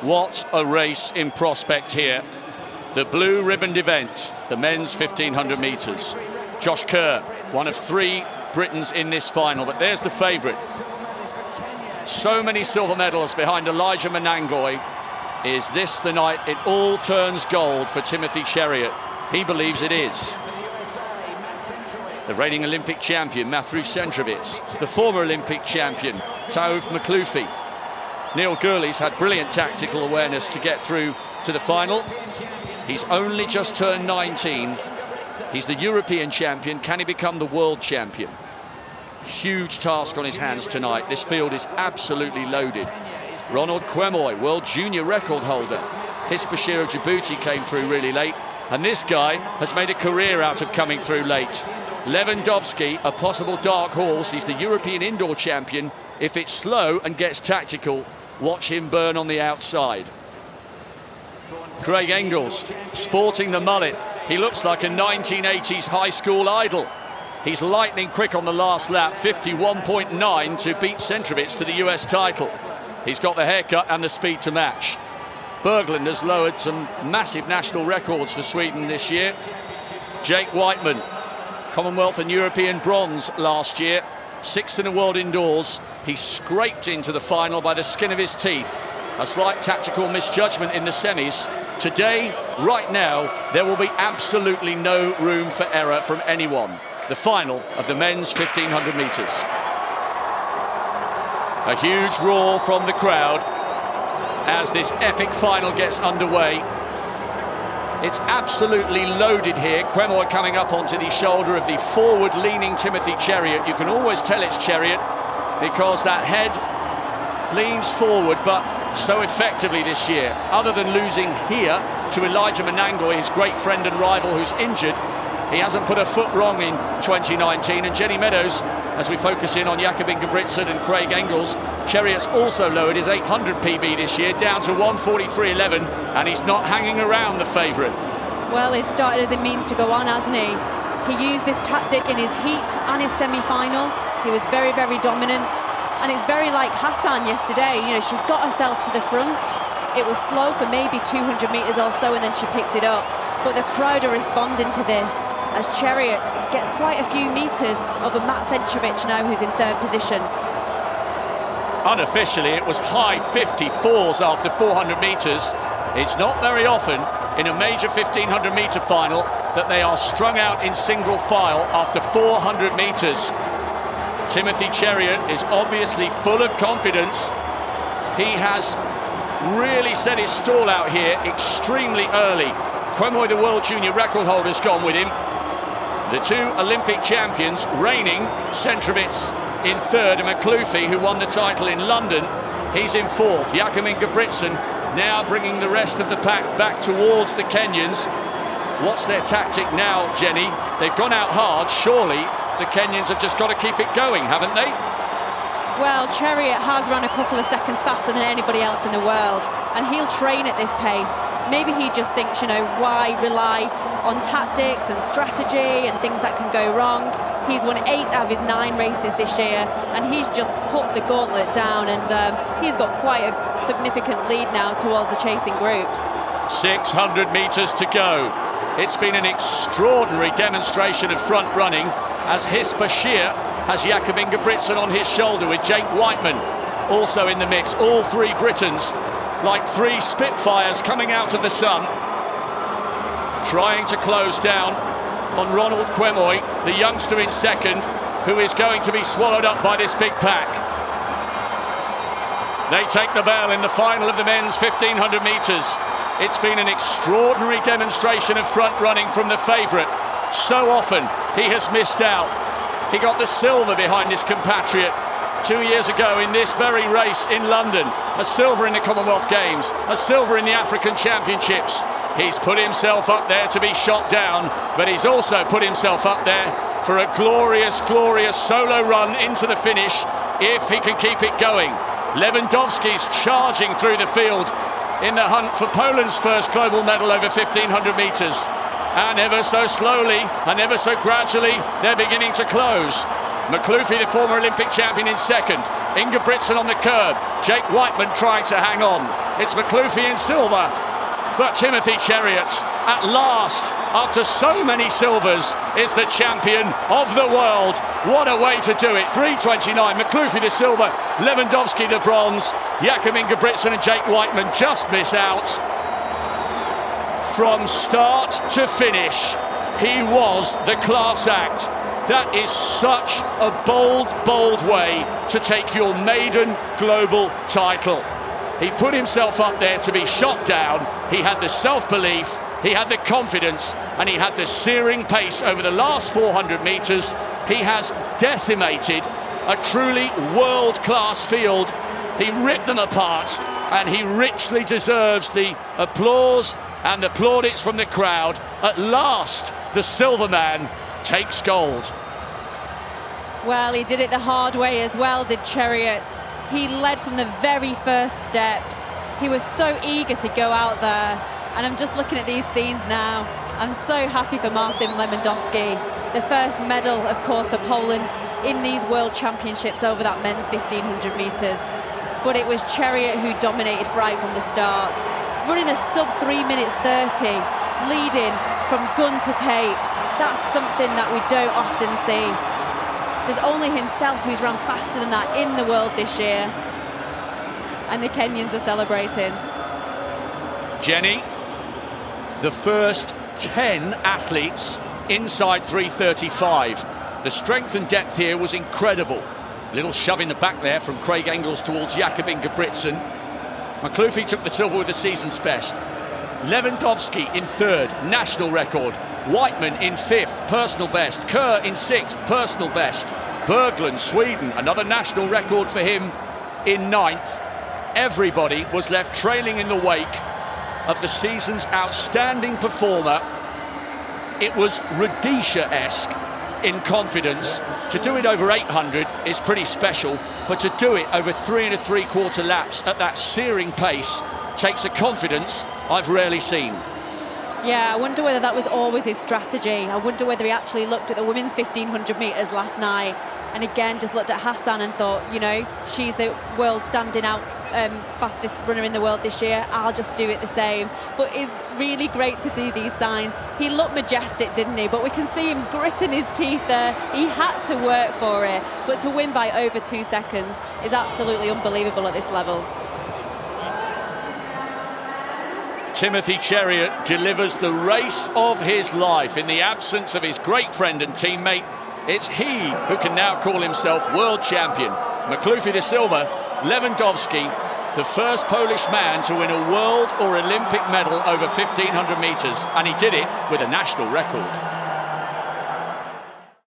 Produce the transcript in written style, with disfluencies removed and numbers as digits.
What a race in prospect here. The blue ribboned event, the men's 1500 metres. Josh Kerr, one of three Britons in this final, but there's the favourite. So many silver medals behind Elijah Manangoi. Is this the night it all turns gold for Timothy Cheruyot? He believes it is. The reigning Olympic champion, Matthew Centrovitz. The former Olympic champion, Taouf Makloufi. Neil Gurley's had brilliant tactical awareness to get through to the final. He's only just turned 19. He's the European champion. Can he become the world champion? Huge task on his hands tonight. This field is absolutely loaded. Ronald Kwemoy, world junior record holder. Hispashir of Djibouti came through really late. And this guy has made a career out of coming through late. Lewandowski, a possible dark horse. He's the European indoor champion. If it's slow and gets tactical, watch him burn on the outside. Craig Engels, sporting the mullet. He looks like a 1980s high school idol. He's lightning quick on the last lap, 51.9 to beat Centrovitz to the US title. He's got the haircut and the speed to match. Berglund has lowered some massive national records for Sweden this year. Jake Whiteman, Commonwealth and European bronze last year, 6th in the world indoors. He scraped into the final by the skin of his teeth. A slight tactical misjudgment in the semis. Today, right now, there will be absolutely no room for error from anyone. The final of the men's 1500 metres. A huge roar from the crowd as this epic final gets underway. It's absolutely loaded here. Kwemoy coming up onto the shoulder of the forward-leaning Timothy Cheruyot. You can always tell it's Cheruyot because that head leans forward, but so effectively this year. Other than losing here to Elijah Manangoi, his great friend and rival who's injured, he hasn't put a foot wrong in 2019. And Jenny Meadows, as we focus in on Jakob Ingebrigtsen and Craig Engels, Cheruyot's also lowered his 800 PB this year down to 1:43.11, and he's not hanging around the favourite. Well, he started as it means to go on, hasn't he? He used this tactic in his heat and his semi-final. He was very, very dominant. And it's very like Hassan yesterday. You know, she got herself to the front. It was slow for maybe 200 metres or so, and then she picked it up. But the crowd are responding to this as Cheruyot gets quite a few metres over Matt Centrovitz now, who's in third position. Unofficially, it was high 54s after 400 metres. It's not very often in a major 1500 metre final that they are strung out in single file after 400 metres. Timothy Cheruyot is obviously full of confidence. He has really set his stall out here extremely early. Kwemoy, the world junior record holder, has gone with him. The two Olympic champions reigning, Centrovitz in third and Makloufi, who won the title in London, he's in fourth. Jakob Ingebrigtsen now bringing the rest of the pack back towards the Kenyans. What's their tactic now, Jenny? They've gone out hard, surely. The Kenyans have just got to keep it going, haven't they? Well, Cheruyot has run a couple of seconds faster than anybody else in the world, and he'll train at this pace. Maybe he just thinks, you know, why rely on tactics and strategy and things that can go wrong? He's won 8 out of his 9 races this year, and he's just put the gauntlet down, and he's got quite a significant lead now towards the chasing group. 600 metres to go. It's been an extraordinary demonstration of front running, as Hispashir has Jakob Ingebrigtsen on his shoulder with Jake Whiteman also in the mix. All three Britons like 3 Spitfires coming out of the sun, trying to close down on Ronald Kwemoy, the youngster in second, who is going to be swallowed up by this big pack. They take the bell in the final of the men's 1500 metres. It's been an extraordinary demonstration of front running from the favourite. So often he has missed out. He got the silver behind his compatriot 2 years ago in this very race in London. A silver in the Commonwealth Games, a silver in the African Championships. He's put himself up there to be shot down, but he's also put himself up there for a glorious, glorious solo run into the finish if he can keep it going. Lewandowski's charging through the field in the hunt for Poland's first global medal over 1500 metres. And ever so slowly and ever so gradually, they're beginning to close. Makloufi, the former Olympic champion, in second. Ingebrigtsen on the curb. Jake Whiteman trying to hang on. It's McLoughlin in silver. But Timothy Cheruyot, at last, after so many silvers, is the champion of the world. What a way to do it. 3:29, McLoughlin the silver, Lewandowski the bronze, Jakob Ingebrigtsen and Jake Whiteman just miss out. From start to finish, he was the class act. That is such a bold, bold way to take your maiden global title. He put himself up there to be shot down. He had the self-belief, he had the confidence, and he had the searing pace over the last 400 metres. He has decimated a truly world-class field. He ripped them apart, and he richly deserves the applause and the plaudits from the crowd. At last, the silver man takes gold. Well, he did it the hard way as well, did Cheruyot. He led from the very first step. He was so eager to go out there. And I'm just looking at these scenes now. I'm so happy for Marcin Lewandowski. The first medal, of course, for Poland in these World Championships over that men's 1500 metres. But it was Cheruyot who dominated right from the start. Running a sub 3 minutes 30, leading from gun to tape. That's something that we don't often see. There's only himself who's run faster than that in the world this year. And the Kenyans are celebrating. Jenny, the first 10 athletes inside 3:35. The strength and depth here was incredible. Little shove in the back there from Craig Engels towards Jakob Ingebrigtsen. McLoughlin took the silver with the season's best. Lewandowski in third, national record. Whiteman in fifth, personal best. Kerr in sixth, personal best. Berglund, Sweden, another national record for him in ninth. Everybody was left trailing in the wake of the season's outstanding performer. It was Rhodesia-esque in confidence. To do it over 800 is pretty special, but to do it over 3 3/4 laps at that searing pace takes a confidence I've rarely seen. Yeah, I wonder whether that was always his strategy. I wonder whether he actually looked at the women's 1500 metres last night and again just looked at Hassan and thought, you know, she's the world standing out fastest runner in the world this year, I'll just do it the same. But it's really great to see these signs. He looked majestic, didn't he? But we can see him gritting his teeth there. He had to work for it, but to win by over 2 seconds is absolutely unbelievable at this level. Timothy Cheruyot delivers the race of his life in the absence of his great friend and teammate. It's he who can now call himself world champion. McLoughlin the silver, Lewandowski, the first Polish man to win a world or Olympic medal over 1500 metres, and he did it with a national record.